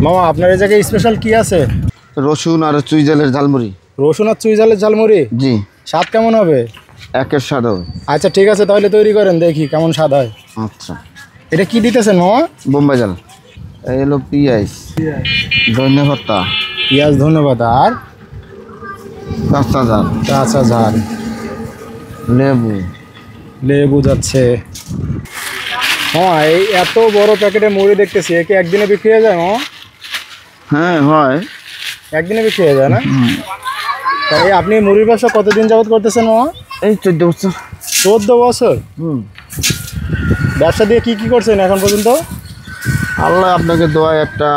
মামা আপনার এই জায়গায় স্পেশাল কি আছে? রসুন আর চুই ঝালের ঝালমুড়ি। রসুন আর চুই ঝালের ঝালমুড়ি? জি। স্বাদ কেমন হবে? একের স্বাদ হবে। আচ্ছা ঠিক আছে, তাহলে তৈরি করেন, দেখি কেমন স্বাদ হয়। আচ্ছা। এটা কি দিতেছেন মামা? বোম্বাই ঝাল। এই হলো পেঁয়াজ, ধনিয়া পাতা, পেঁয়াজ, ধন্যবাদ। আর কাঁচা ঝাল, কাঁচা ঝাল, লেবু। লেবু যাচ্ছে। হ্যাঁ, এই এত বড় প্যাকেটে মুড়ি দেখতেছি, একে একদিনে বিক্রি হয়ে যায় মামা? হ্যাঁ হয়, একদিনে বিক্রি হয়ে যায় না? তাই আপনি মুড়ির ব্যবসা কতদিন যাবত করতেছেন মামা? এই 14 বছর। 14 বছর? ব্যবসা দিয়ে কি কি করছেন এখন পর্যন্ত? আল্লাহ আপনাকে দোয়ায় একটা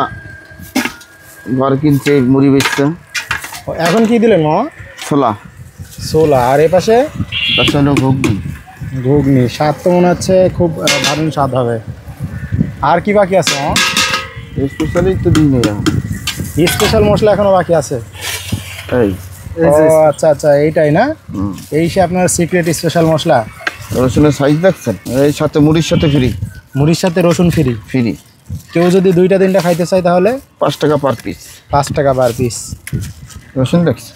ঘর কিনছে, মুড়ি বেচছে। এখন কি দিলেন মামা? ছোলা। ছোলা। আর এ পাশে? পাশে হলো ঘুগনি। ঘুগনি। স্বাদ তো মনে হচ্ছে খুব দারুণ স্বাদ হবে। আর কি বাকি আছে মামা? স্পেশালি তো দিন নেই। স্পেশাল মশলা এখনো বাকি আছে? এই ও আচ্ছা আচ্ছা, এইটাই না? এই সে আপনার সিক্রেট স্পেশাল মশলা। রসুনের সাইজ দেখছেন? এই সাথে মুড়ির সাথে ফ্রি। মুড়ির সাথে রসুন ফ্রি? ফ্রি। কেউ যদি 2টা 3টা খাইতে চায় তাহলে? 5 টাকা পার পিস। 5 টাকা পার পিস। রসুন দেখছেন?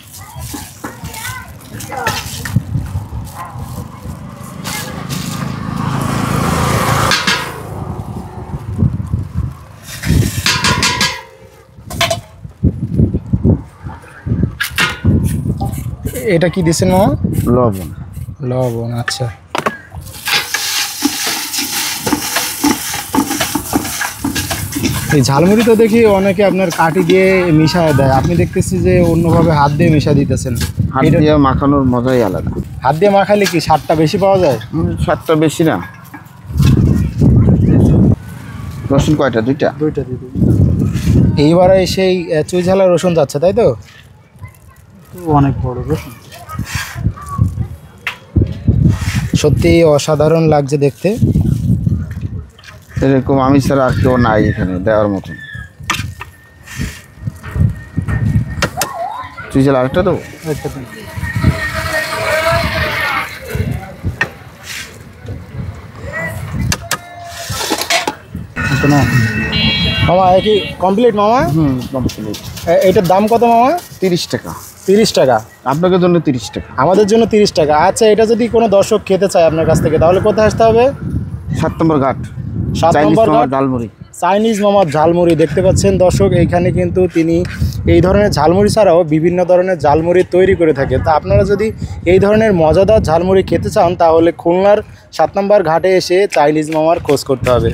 এটা কি দিচ্ছেন মামা? লবণ। লবণ। আচ্ছা। এই ঝালমুড়ি তো দেখি অনেকে আপনার কাঠি দিয়ে মিশায় দেয়, আপনি দেখতেছি যে অন্যভাবে হাত দিয়ে মিশা দিতেছেন। হাত দিয়ে মাখানোর মজাই আলাদা। হাত দিয়ে মাখালে কি স্বাদটা বেশি পাওয়া যায়? স্বাদটা বেশি না। রসুন কয়টা? 2টা। 2টা দিয়ে দিন। এইবারে সেই চুই ঝালের রসুন যাচ্ছে, তাই তো? অনেক বড় রসুন, সত্যি অসাধারণ লাগছে দেখতে। এরকম আমি ছাড়া আর কেউ নাই এখানে দেওয়ার মতন। চুই ঝাল আরেকটা দেবো? মামা কি কমপ্লিট মামা? কমপ্লিট। এইটার দাম কত মামা? 30 টাকা। 30 টাকা? আপনাদের জন্য 30 টাকা। আমাদের জন্য 30 টাকা। আচ্ছা, এটা যদি কোনো দর্শক খেতে চায় আপনার কাছ থেকে তাহলে কোথায় আসতে হবে? 7 নম্বর ঘাট। 7 নম্বর ঘাট, ঝালমুড়ি। চাইনিজ মামার ঝালমুড়ি। দেখতে পাচ্ছেন দর্শক, এইখানে কিন্তু তিনি এই ধরনের ঝালমুড়ি ছাড়াও বিভিন্ন ধরনের ঝালমুড়ি তৈরি করে থাকে। তা আপনারা যদি এই ধরনের মজাদার ঝালমুড়ি খেতে চান তাহলে খুলনার 7 নম্বর ঘাটে এসে চাইনিজ মামার খোঁজ করতে হবে।